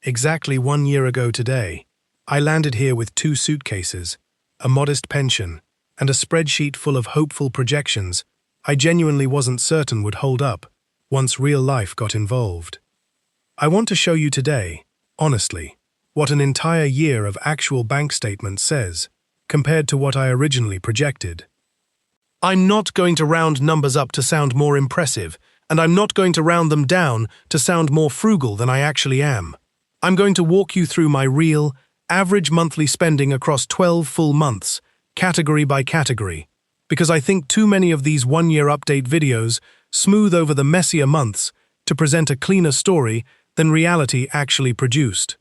Exactly 1 year ago today, I landed here with 2 suitcases, a modest pension, and a spreadsheet full of hopeful projections I genuinely wasn't certain would hold up once real life got involved. I want to show you today, honestly, what an entire year of actual bank statements says, compared to what I originally projected. I'm not going to round numbers up to sound more impressive, and I'm not going to round them down to sound more frugal than I actually am. I'm going to walk you through my real, average monthly spending across 12 full months, category by category, because I think too many of these one-year update videos smooth over the messier months to present a cleaner story than reality actually produced.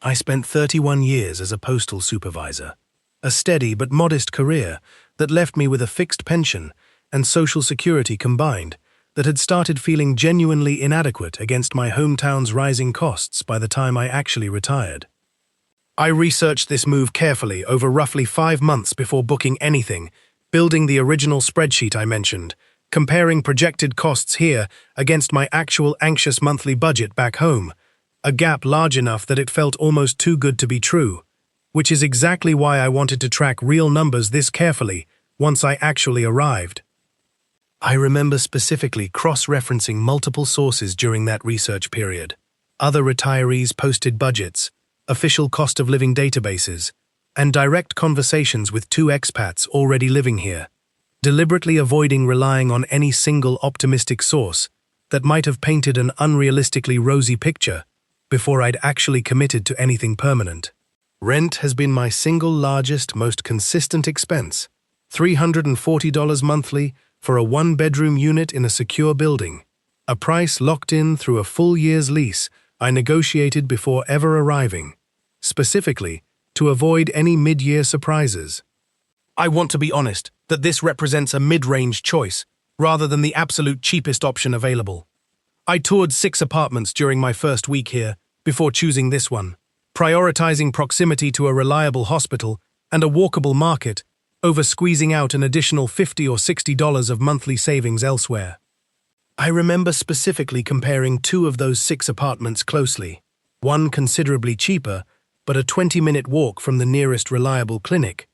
I spent 31 years as a postal supervisor, a steady but modest career that left me with a fixed pension and Social Security combined that had started feeling genuinely inadequate against my hometown's rising costs by the time I actually retired. I researched this move carefully over roughly 5 months before booking anything, building the original spreadsheet I mentioned, comparing projected costs here against my actual anxious monthly budget back home, a gap large enough that it felt almost too good to be true, which is exactly why I wanted to track real numbers this carefully once I actually arrived. I remember specifically cross-referencing multiple sources during that research period. Other retirees' posted budgets, official cost of living databases, and direct conversations with 2 expats already living here, deliberately avoiding relying on any single optimistic source that might have painted an unrealistically rosy picture before I'd actually committed to anything permanent. Rent has been my single largest, most consistent expense, $340 monthly for a 1-bedroom unit in a secure building, a price locked in through a full year's lease I negotiated before ever arriving, specifically to avoid any mid-year surprises. I want to be honest that this represents a mid-range choice rather than the absolute cheapest option available. I toured 6 apartments during my first week here before choosing this one, prioritizing proximity to a reliable hospital and a walkable market over squeezing out an additional $50 or $60 of monthly savings elsewhere. I remember specifically comparing 2 of those 6 apartments closely, one considerably cheaper, but a 20-minute walk from the nearest reliable clinic,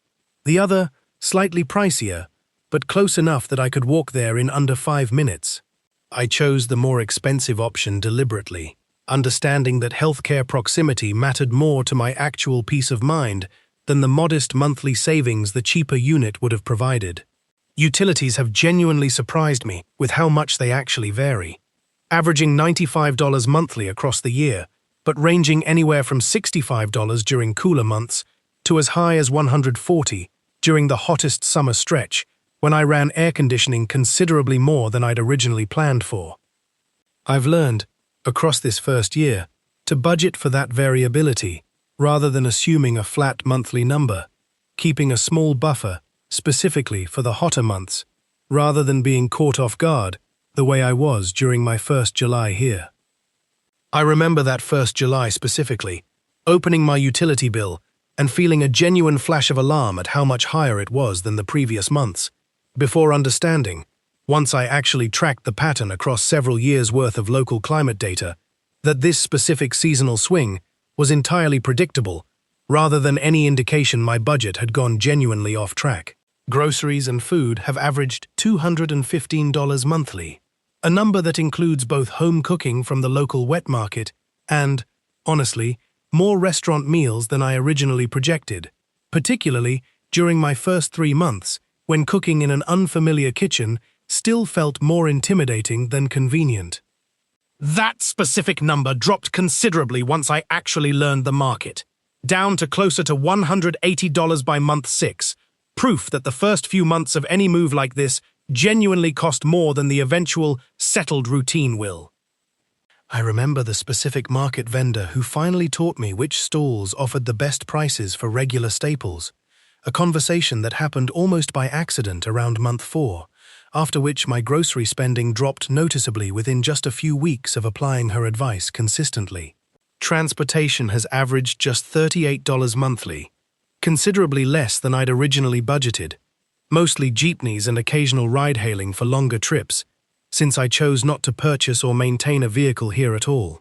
the other slightly pricier, but close enough that I could walk there in under 5 minutes. I chose the more expensive option deliberately, understanding that healthcare proximity mattered more to my actual peace of mind than the modest monthly savings the cheaper unit would have provided. Utilities have genuinely surprised me with how much they actually vary, averaging $95 monthly across the year, but ranging anywhere from $65 during cooler months to as high as $140 during the hottest summer stretch, when I ran air conditioning considerably more than I'd originally planned for. I've learned, across this first year, to budget for that variability rather than assuming a flat monthly number, keeping a small buffer specifically for the hotter months, rather than being caught off guard the way I was during my first July here. I remember that first July specifically, opening my utility bill and feeling a genuine flash of alarm at how much higher it was than the previous months, before understanding, once I actually tracked the pattern across several years' worth of local climate data, that this specific seasonal swing was entirely predictable, rather than any indication my budget had gone genuinely off track. Groceries and food have averaged $215 monthly, a number that includes both home cooking from the local wet market and, honestly, more restaurant meals than I originally projected, particularly during my first 3 months, when cooking in an unfamiliar kitchen still felt more intimidating than convenient. That specific number dropped considerably once I actually learned the market, down to closer to $180 by month 6, proof that the first few months of any move like this genuinely cost more than the eventual settled routine will. I remember the specific market vendor who finally taught me which stalls offered the best prices for regular staples, a conversation that happened almost by accident around month 4, after which my grocery spending dropped noticeably within just a few weeks of applying her advice consistently. Transportation has averaged just $38 monthly, considerably less than I'd originally budgeted, mostly jeepneys and occasional ride-hailing for longer trips, since I chose not to purchase or maintain a vehicle here at all.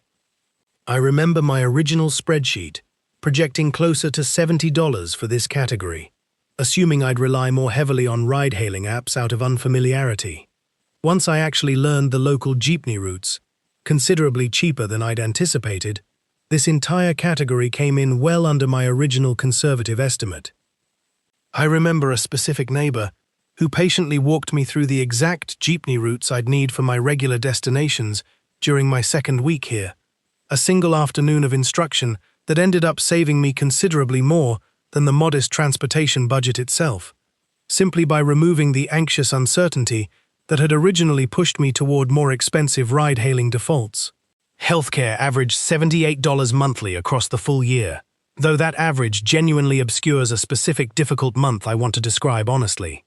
I remember my original spreadsheet, projecting closer to $70 for this category, assuming I'd rely more heavily on ride-hailing apps out of unfamiliarity. Once I actually learned the local jeepney routes, considerably cheaper than I'd anticipated, this entire category came in well under my original conservative estimate. I remember a specific neighbor who patiently walked me through the exact jeepney routes I'd need for my regular destinations during my second week here, a single afternoon of instruction that ended up saving me considerably more than the modest transportation budget itself, simply by removing the anxious uncertainty that had originally pushed me toward more expensive ride-hailing defaults. Healthcare averaged $78 monthly across the full year, though that average genuinely obscures a specific difficult month I want to describe honestly.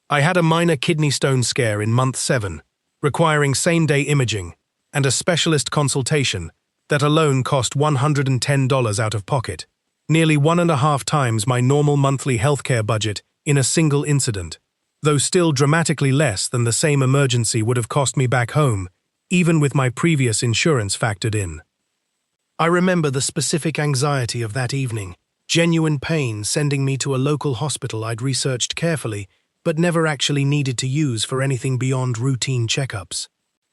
I had a minor kidney stone scare in month 7, requiring same-day imaging and a specialist consultation that alone cost $110 out of pocket, nearly 1.5 times my normal monthly healthcare budget in a single incident, though still dramatically less than the same emergency would have cost me back home, even with my previous insurance factored in. I remember the specific anxiety of that evening, genuine pain sending me to a local hospital I'd researched carefully but never actually needed to use for anything beyond routine checkups.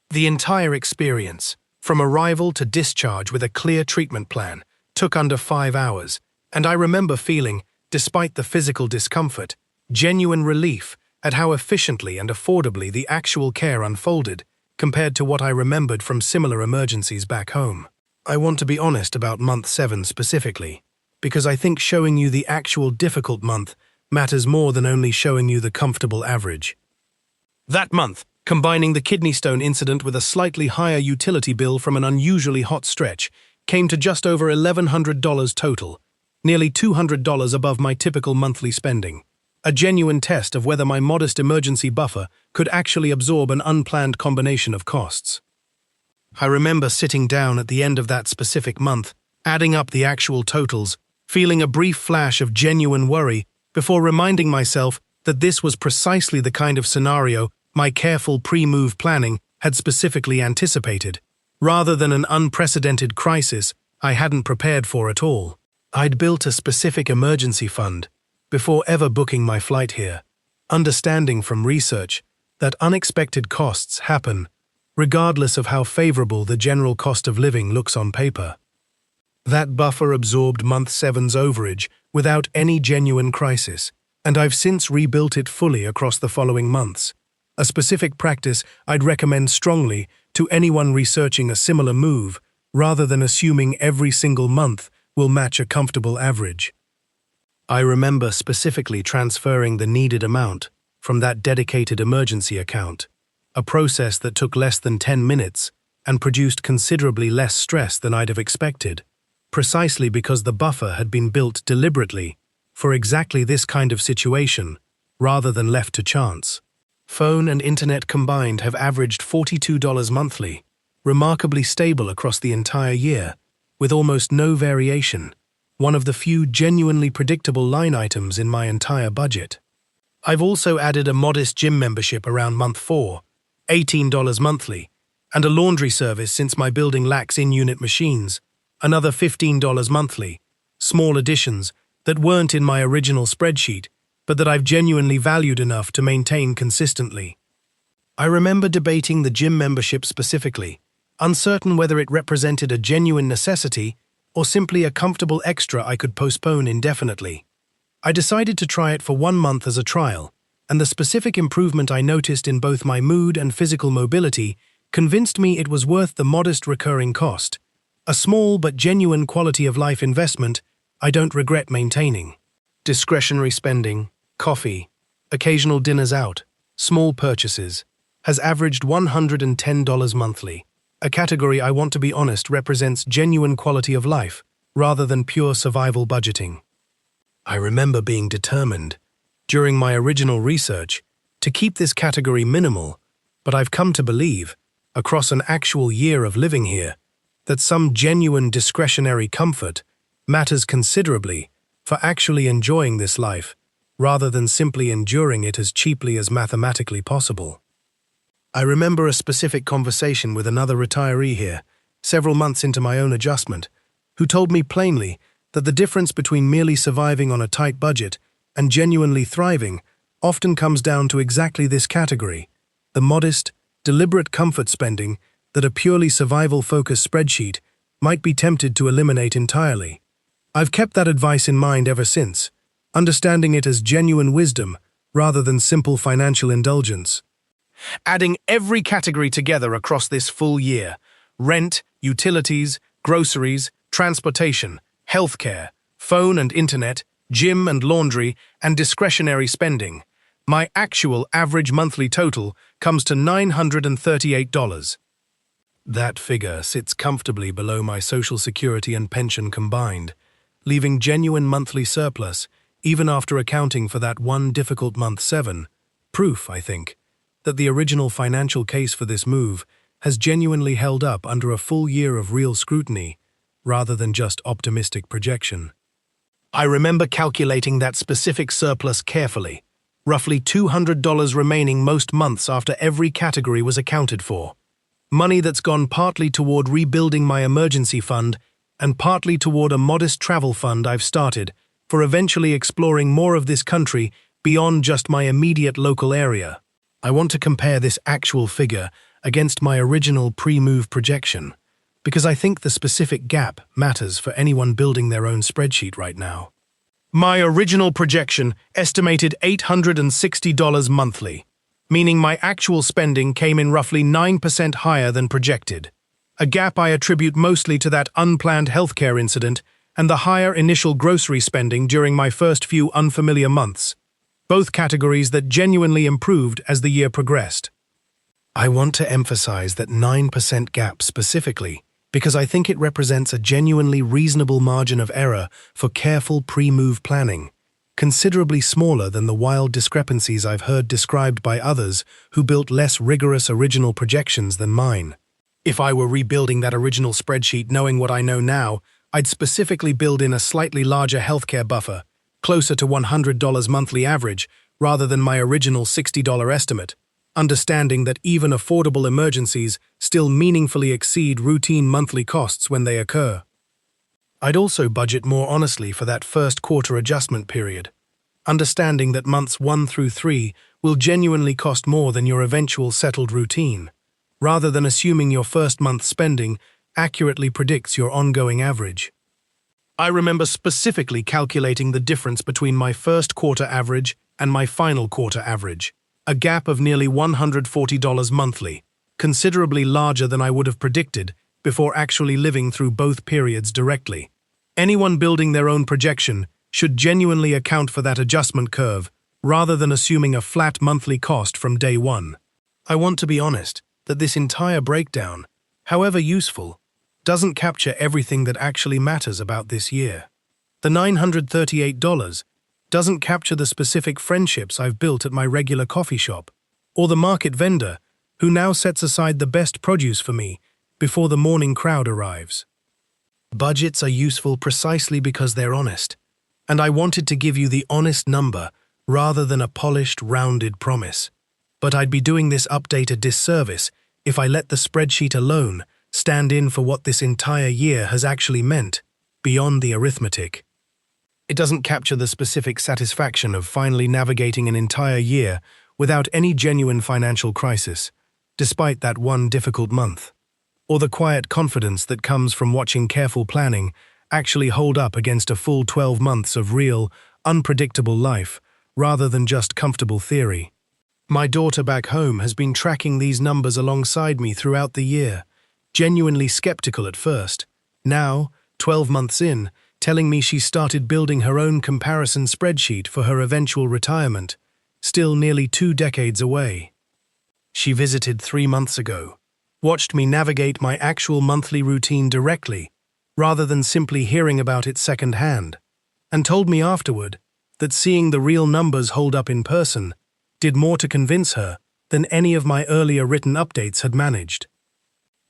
The entire experience, from arrival to discharge with a clear treatment plan, took under 5 hours, and I remember feeling, despite the physical discomfort, genuine relief at how efficiently and affordably the actual care unfolded compared to what I remembered from similar emergencies back home. I want to be honest about month 7 specifically, because I think showing you the actual difficult month matters more than only showing you the comfortable average. That month, combining the kidney stone incident with a slightly higher utility bill from an unusually hot stretch, came to just over $1,100 total, nearly $200 above my typical monthly spending. A genuine test of whether my modest emergency buffer could actually absorb an unplanned combination of costs. I remember sitting down at the end of that specific month, adding up the actual totals, feeling a brief flash of genuine worry before reminding myself that this was precisely the kind of scenario my careful pre-move planning had specifically anticipated, rather than an unprecedented crisis I hadn't prepared for at all. I'd built a specific emergency fund before ever booking my flight here, understanding from research that unexpected costs happen regardless of how favorable the general cost of living looks on paper. That buffer absorbed month 7's overage without any genuine crisis, and I've since rebuilt it fully across the following months, a specific practice I'd recommend strongly to anyone researching a similar move, rather than assuming every single month will match a comfortable average. I remember specifically transferring the needed amount from that dedicated emergency account, a process that took less than 10 minutes and produced considerably less stress than I'd have expected, precisely because the buffer had been built deliberately for exactly this kind of situation, rather than left to chance. Phone and internet combined have averaged $42 monthly, remarkably stable across the entire year, with almost no variation, one of the few genuinely predictable line items in my entire budget. I've also added a modest gym membership around month 4, $18 monthly, and a laundry service since my building lacks in-unit machines, another $15 monthly, small additions that weren't in my original spreadsheet, but that I've genuinely valued enough to maintain consistently. I remember debating the gym membership specifically, uncertain whether it represented a genuine necessity or simply a comfortable extra I could postpone indefinitely. I decided to try it for 1 month as a trial, and the specific improvement I noticed in both my mood and physical mobility convinced me it was worth the modest recurring cost, a small but genuine quality of life investment I don't regret maintaining. Discretionary spending, coffee, occasional dinners out, small purchases, has averaged $110 monthly, a category I want to be honest represents genuine quality of life rather than pure survival budgeting. I remember being determined, during my original research, to keep this category minimal, but I've come to believe, across an actual year of living here, that some genuine discretionary comfort matters considerably for actually enjoying this life, rather than simply enduring it as cheaply as mathematically possible. I remember a specific conversation with another retiree here, several months into my own adjustment, who told me plainly that the difference between merely surviving on a tight budget and genuinely thriving often comes down to exactly this category: the modest, deliberate comfort spending that a purely survival-focused spreadsheet might be tempted to eliminate entirely. I've kept that advice in mind ever since, understanding it as genuine wisdom rather than simple financial indulgence. Adding every category together across this full year: rent, utilities, groceries, transportation, healthcare, phone and internet, gym and laundry, and discretionary spending, my actual average monthly total comes to $938. That figure sits comfortably below my Social Security and pension combined, leaving genuine monthly surplus even after accounting for that one difficult month 7. Proof, I think, that the original financial case for this move has genuinely held up under a full year of real scrutiny, rather than just optimistic projection. I remember calculating that specific surplus carefully, roughly $200 remaining most months after every category was accounted for. Money that's gone partly toward rebuilding my emergency fund and partly toward a modest travel fund I've started for eventually exploring more of this country beyond just my immediate local area. I want to compare this actual figure against my original pre-move projection, because I think the specific gap matters for anyone building their own spreadsheet right now. My original projection estimated $860 monthly, meaning my actual spending came in roughly 9% higher than projected. A gap I attribute mostly to that unplanned healthcare incident and the higher initial grocery spending during my first few unfamiliar months, both categories that genuinely improved as the year progressed. I want to emphasize that 9% gap specifically, because I think it represents a genuinely reasonable margin of error for careful pre-move planning, considerably smaller than the wild discrepancies I've heard described by others who built less rigorous original projections than mine. If I were rebuilding that original spreadsheet knowing what I know now, I'd specifically build in a slightly larger healthcare buffer, closer to $100 monthly average rather than my original $60 estimate, understanding that even affordable emergencies still meaningfully exceed routine monthly costs when they occur. I'd also budget more honestly for that first quarter adjustment period, understanding that months 1 through 3 will genuinely cost more than your eventual settled routine, rather than assuming your first month's spending accurately predicts your ongoing average. I remember specifically calculating the difference between my first quarter average and my final quarter average, a gap of nearly $140 monthly, considerably larger than I would have predicted before actually living through both periods directly. Anyone building their own projection should genuinely account for that adjustment curve rather than assuming a flat monthly cost from day one. I want to be honest that this entire breakdown, however useful, doesn't capture everything that actually matters about this year. The $938 doesn't capture the specific friendships I've built at my regular coffee shop, or the market vendor who now sets aside the best produce for me before the morning crowd arrives. Budgets are useful precisely because they're honest, and I wanted to give you the honest number rather than a polished, rounded promise. But I'd be doing this update a disservice if I let the spreadsheet alone stand in for what this entire year has actually meant, beyond the arithmetic. It doesn't capture the specific satisfaction of finally navigating an entire year without any genuine financial crisis, despite that one difficult month, or the quiet confidence that comes from watching careful planning actually hold up against a full 12 months of real, unpredictable life, rather than just comfortable theory. My daughter back home has been tracking these numbers alongside me throughout the year, genuinely skeptical at first, now, 12 months in, telling me she started building her own comparison spreadsheet for her eventual retirement, still nearly 2 decades away. She visited 3 months ago, watched me navigate my actual monthly routine directly, rather than simply hearing about it secondhand, and told me afterward that seeing the real numbers hold up in person did more to convince her than any of my earlier written updates had managed.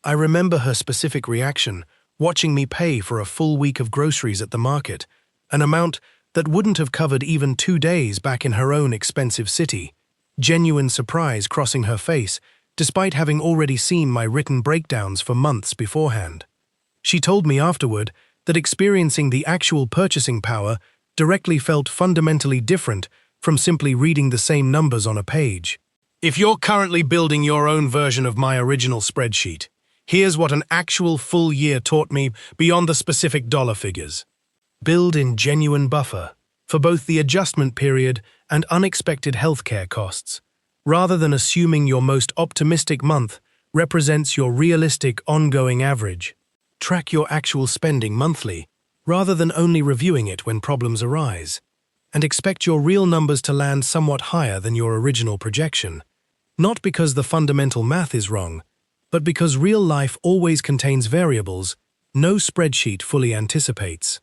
I remember her specific reaction, watching me pay for a full week of groceries at the market, an amount that wouldn't have covered even 2 days back in her own expensive city, genuine surprise crossing her face despite having already seen my written breakdowns for months beforehand. She told me afterward that experiencing the actual purchasing power directly felt fundamentally different from simply reading the same numbers on a page. If you're currently building your own version of my original spreadsheet, here's what an actual full year taught me beyond the specific dollar figures. Build in genuine buffer for both the adjustment period and unexpected healthcare costs, rather than assuming your most optimistic month represents your realistic ongoing average. Track your actual spending monthly, rather than only reviewing it when problems arise, and expect your real numbers to land somewhat higher than your original projection, not because the fundamental math is wrong, but because real life always contains variables no spreadsheet fully anticipates.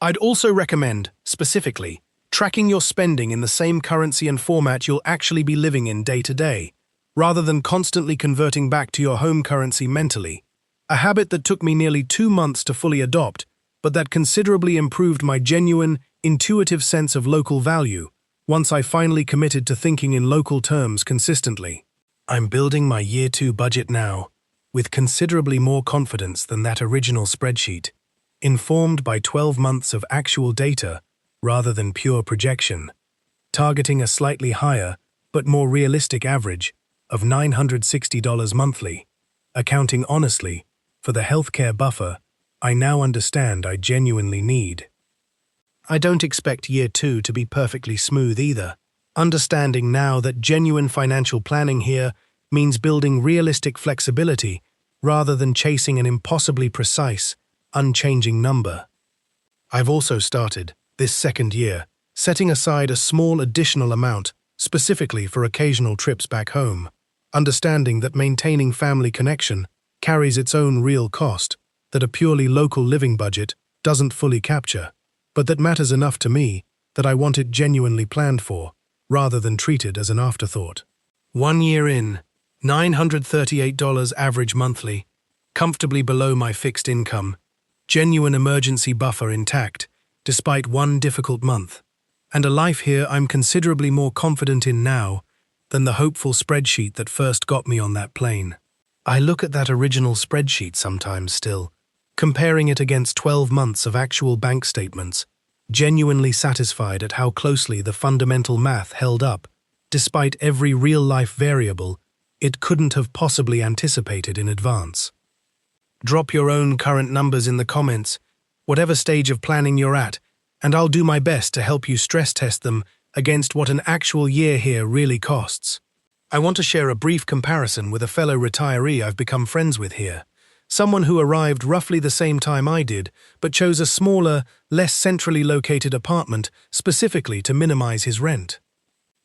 I'd also recommend, specifically, tracking your spending in the same currency and format you'll actually be living in day to day, rather than constantly converting back to your home currency mentally, a habit that took me nearly 2 months to fully adopt, but that considerably improved my genuine, intuitive sense of local value once I finally committed to thinking in local terms consistently. I'm building my Year 2 budget now, with considerably more confidence than that original spreadsheet, informed by 12 months of actual data rather than pure projection, targeting a slightly higher but more realistic average of $960 monthly, accounting honestly for the healthcare buffer I now understand I genuinely need. I don't expect Year 2 to be perfectly smooth either, understanding now that genuine financial planning here means building realistic flexibility rather than chasing an impossibly precise, unchanging number. I've also started, this second year, setting aside a small additional amount specifically for occasional trips back home, understanding that maintaining family connection carries its own real cost that a purely local living budget doesn't fully capture, but that matters enough to me that I want it genuinely planned for, rather than treated as an afterthought. 1 year in, $938 average monthly, comfortably below my fixed income, genuine emergency buffer intact, despite one difficult month, and a life here I'm considerably more confident in now than the hopeful spreadsheet that first got me on that plane. I look at that original spreadsheet sometimes still, comparing it against 12 months of actual bank statements, genuinely satisfied at how closely the fundamental math held up, despite every real-life variable it couldn't have possibly anticipated in advance. Drop your own current numbers in the comments, whatever stage of planning you're at, and I'll do my best to help you stress test them against what an actual year here really costs. I want to share a brief comparison with a fellow retiree I've become friends with here, someone who arrived roughly the same time I did, but chose a smaller, less centrally located apartment specifically to minimize his rent.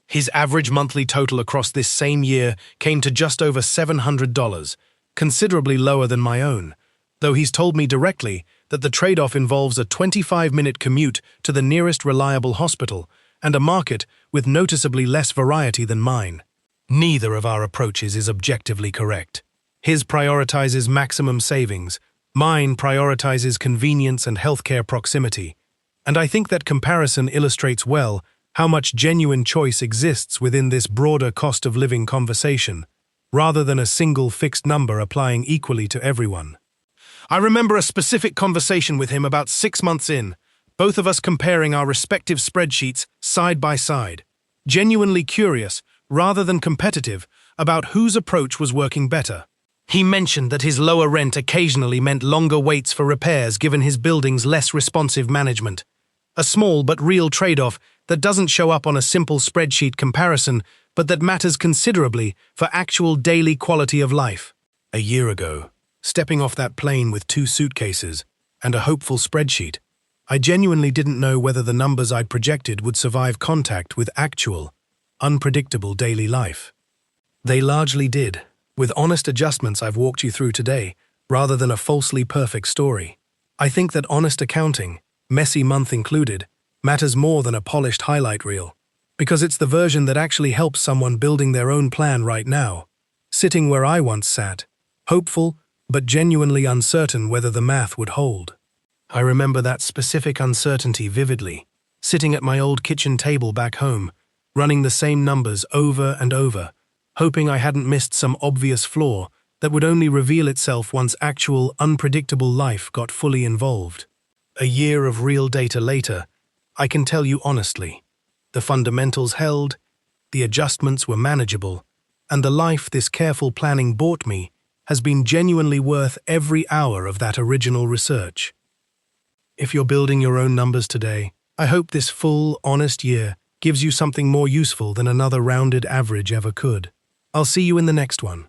His average monthly total across this same year came to just over $700, considerably lower than my own, though he's told me directly that the trade-off involves a 25-minute commute to the nearest reliable hospital and a market with noticeably less variety than mine. Neither of our approaches is objectively correct. His prioritizes maximum savings, mine prioritizes convenience and healthcare proximity, and I think that comparison illustrates well how much genuine choice exists within this broader cost of living conversation, rather than a single fixed number applying equally to everyone. I remember a specific conversation with him about 6 months in, both of us comparing our respective spreadsheets side by side, genuinely curious, rather than competitive, about whose approach was working better. He mentioned that his lower rent occasionally meant longer waits for repairs given his building's less responsive management. A small but real trade-off that doesn't show up on a simple spreadsheet comparison, but that matters considerably for actual daily quality of life. A year ago, stepping off that plane with 2 suitcases and a hopeful spreadsheet, I genuinely didn't know whether the numbers I'd projected would survive contact with actual, unpredictable daily life. They largely did, with honest adjustments I've walked you through today, rather than a falsely perfect story. I think that honest accounting, messy month included, matters more than a polished highlight reel, because it's the version that actually helps someone building their own plan right now, sitting where I once sat, hopeful but genuinely uncertain whether the math would hold. I remember that specific uncertainty vividly, sitting at my old kitchen table back home, running the same numbers over and over, hoping I hadn't missed some obvious flaw that would only reveal itself once actual, unpredictable life got fully involved. A year of real data later, I can tell you honestly, the fundamentals held, the adjustments were manageable, and the life this careful planning bought me has been genuinely worth every hour of that original research. If you're building your own numbers today, I hope this full, honest year gives you something more useful than another rounded average ever could. I'll see you in the next one.